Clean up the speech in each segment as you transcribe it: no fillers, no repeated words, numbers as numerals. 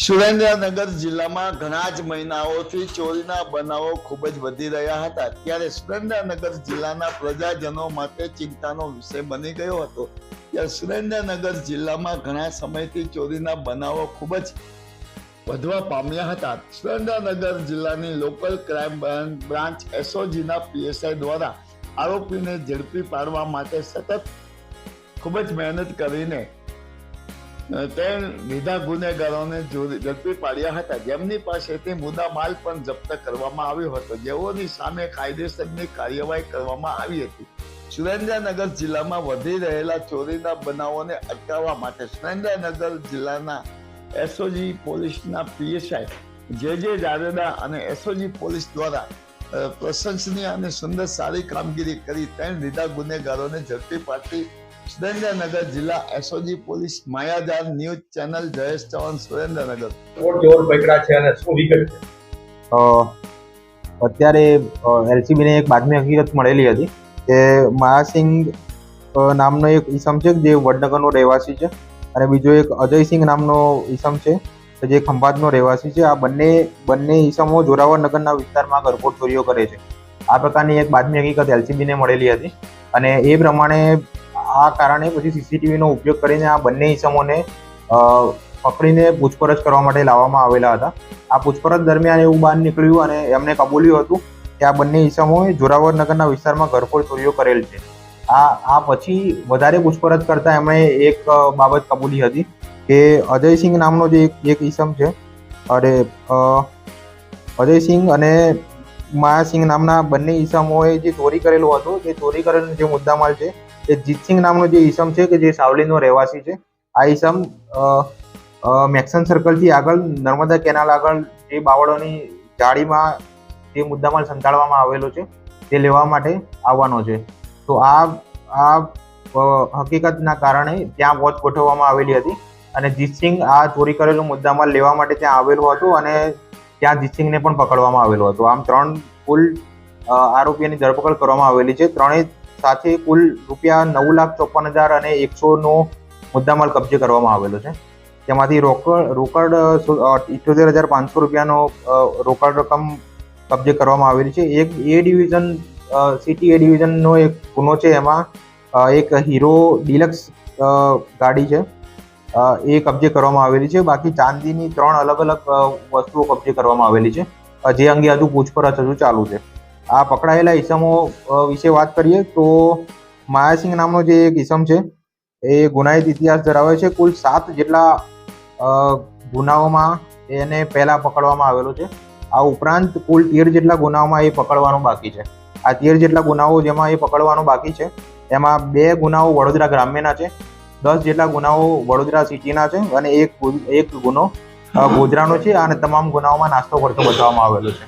સુરેન્દ્રનગર જિલ્લામાં ઘણા જ મહિનાઓથી ચોરીના બનાવો ખૂબ જ વધી રહ્યા હતા, ત્યારે સુરેન્દ્રનગર જિલ્લાના પ્રજાજનો માટે ચિંતાનો વિષય બની ગયો હતો। ત્યારે સુરેન્દ્રનગર જિલ્લામાં ઘણા સમયથી ચોરીના બનાવો ખૂબ જ વધવા પામ્યા હતા। સુરેન્દ્રનગર જિલ્લાની લોકલ ક્રાઇમ બ્રાન્ચ એસઓજીના પીએસઆઈ દ્વારા આરોપીને ઝડપી પાડવા માટે સતત ખૂબ જ મહેનત કરીને લીધા ગુનેગારોને ઝડપી પાડ્યા હતા, જેમની પાસેથી મુદ્દા માલ પણ જપ્ત કરવામાં આવ્યો હતો, જેઓની સામે કાયદેસરની કાર્યવાહી કરવામાં આવી હતી। સુરેન્દ્રનગર જિલ્લામાં વધી રહેલા ચોરીના બનાવોને અટકાવવા માટે સુરેન્દ્રનગર જિલ્લાના એસઓજી પોલીસના પીએસઆઈ જે જાડેજા અને એસઓજી પોલીસ દ્વારા પ્રશંસનીય અને સુંદર સારી કામગીરી કરી 3 લીધા ગુનેગારોને ઝડપી પાડી સુરેન્દ્રનગર જિલ્લા એસઓજી પોલીસ માયાજાર ન્યૂઝ ચેનલ જયેશ ચૌહાણ સુરેન્દ્રનગર। ચોર પકડા છે અને શું વિગત છે? અત્યારે એલસીબી ને એક બાતમી હકીકત મળેલી હતી કે માયાસિંહ નામનો એક ઈસમ છે જે વડનગરનો રહેવાસી છે અને બીજો એક અજયસિંહ નામનો ઈસમ છે જે ખંભાતનો રહેવાસી છે। આ બંને ઈસમો જોરાવરનગરના વિસ્તારમાં ગરફોડ ચોરીઓ કરે છે। આ પ્રકારની એક બાતમી હકીકત એલસીબી ને મળેલી હતી અને એ પ્રમાણે આ કારણે પછી સીસીટીવીનો ઉપયોગ કરીને આ બંને ઈસમોને પકડીને પૂછપરછ કરવા માટે લાવવામાં આવેલા હતા। આ પૂછપરછ દરમિયાન એવું બહાર નીકળ્યું અને એમને કબૂલ્યું હતું કે આ બંને ઈસમોએ જોરાવરનગરના વિસ્તારમાં ઘરફોડ ચોરીઓ કરેલ છે। આ પછી વધારે પૂછપરછ કરતા એમણે એક બાબત કબૂલી હતી કે અજયસિંહ નામનો જે એક ઈસમ છે અને અજયસિંહ અને માયાસિંહ નામના બંને ઈસમોએ જે ચોરી કરેલું હતું તે ચોરી કરેલું જે મુદ્દામાલ છે એ જીતસિંહ નામનો જે ઈસમ છે કે જે સાવલીનો રહેવાસી છે। આ ઈસમ મેક્સન સર્કલથી આગળ નર્મદા કેનાલ આગળ જે બાવળોની જાળીમાં જે મુદ્દામાલ સંતાડવામાં આવેલો છે તે લેવા માટે આવવાનો છે। તો આ હકીકતના કારણે ત્યાં વોચ ગોઠવવામાં આવેલી હતી અને જીતસિંહ આ ચોરી કરેલો મુદ્દામાલ લેવા માટે ત્યાં આવેલો હતો અને ત્યાં જીતસિંહને પણ પકડવામાં આવેલો હતો। આમ 3 કુલ આરોપીઓની ધરપકડ કરવામાં આવેલી છે। ત્રણેય સાથે કુલ રૂપિયા 9,54,100 અને 100નો મુદ્દામાલ કબજે કરવામાં આવેલો છે। તેમાંથી રોકડ 78,500 રૂપિયાનો રોકડ રકમ કબજે કરવામાં આવેલી છે। એક એ ડિવિઝન સિટી એ ડિવિઝનનો એક ગુનો છે, એમાં એક હીરો ડિલક્સ ગાડી છે એ કબજે કરવામાં આવેલી છે। બાકી ચાંદીની 3 અલગ અલગ વસ્તુઓ કબજે કરવામાં આવેલી છે, જે અંગે હજુ પૂછપરછ હજુ ચાલુ છે। આ પકડાયેલા ઈસમો વિશે વાત કરીએ તો માયાસિંહ નામનો જે એક ઈસમ છે એ ગુનાહિત ઇતિહાસ ધરાવે છે। કુલ 7 જેટલા ગુનાઓમાં એને પહેલા પકડવામાં આવેલો છે। આ ઉપરાંત કુલ 13 જેટલા ગુનાઓમાં એ પકડવાનો બાકી છે। આ 13 જેટલા ગુનાઓ જેમાં એ પકડવાનો બાકી છે એમાં 2 ગુનાઓ વડોદરા ગ્રામ્યના છે, 10 જેટલા ગુનાઓ વડોદરા સિટીના છે અને એક ગુનો ગોધરાનો છે અને તમામ ગુનાઓમાં નાસ્તો કરતો બતાવવામાં આવેલો છે।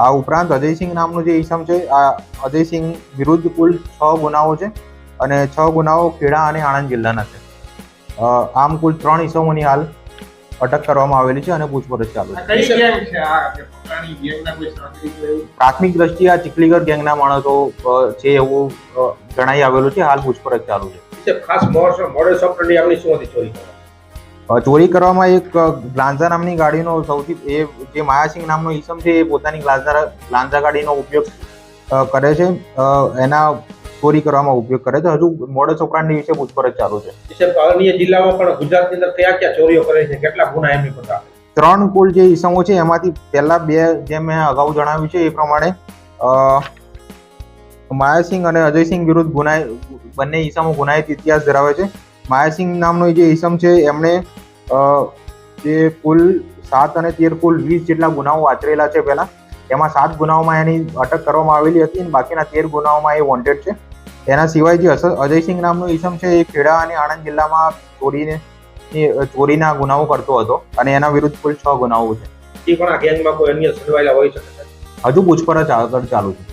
આ ઉપરાંત અજયસિંહ નામનો જે ઈસમ છે, આ અજયસિંહ વિરુદ્ધ કુલ 6 ગુનાઓ છે અને 6 ગુનાઓ ખેડા અને આણંદ જિલ્લાના છે। આમ કુલ 3 ઈસમોની હાલ અટક કરવામાં આવેલી છે અને પૂછપરછ ચાલુ છે। પ્રાથમિક દ્રષ્ટિએ આ ચીખલીગર ગેંગના માણસો છે એવું જણાઈ આવેલું છે। હાલ પૂછપરછ ચાલુ છે। ખાસ મોડસ ઓપરેન્ડી આપણી શું હતી ચોરી કરવામાં એક ગ્લાન્ઝા નામની ગાડીનો સૌથી જે માયાસિંહ નામનો ઈસમ છે એ પોતાની ગ્લાન્ઝા ગાડીનો ઉપયોગ કરે છે, એના ચોરી કરવામાં ઉપયોગ કરે છે। હજુ મોડસ ઓપરેન્ડી વિશે પૂછપરછ ચાલુ છે। અન્ય જિલ્લામાં પણ ગુજરાતની અંદર કયા ચોરીઓ કરે છે, કેટલા ગુના એમની પર? 3 કુલ જે ઈસમો છે એમાંથી પહેલા 2 જેમ મેં અગાઉ જણાવ્યું છે એ પ્રમાણે માયાસિંહ અને અજયસિંહ વિરુદ્ધ બંને ઈસમો ગુનાહિત ઇતિહાસ ધરાવે છે। માયાસિંહ નામનો જે ઈસમ છે એમણે જે કુલ 7 અને 13 કુલ 20 જેટલા ગુનાઓ આચરેલા છે પહેલા, એમાં 7 ગુનાઓમાં એની અટક કરવામાં આવેલી હતી અને બાકીના 13 ગુનાઓમાં એ વોન્ટેડ છે। એના સિવાય જે અજયસિંહ નામનો ઈસમ છે એ ખેડા અને આણંદ જિલ્લામાં ચોરીના ગુનાઓ કરતો હતો અને એના વિરુદ્ધ કુલ 6 ગુનાઓ છે। એ પણ આ ગેંગમાં કોઈ અન્ય સંડોવાયેલા હોઈ શકે? હજુ પૂછપરછ આગળ ચાલુ છે।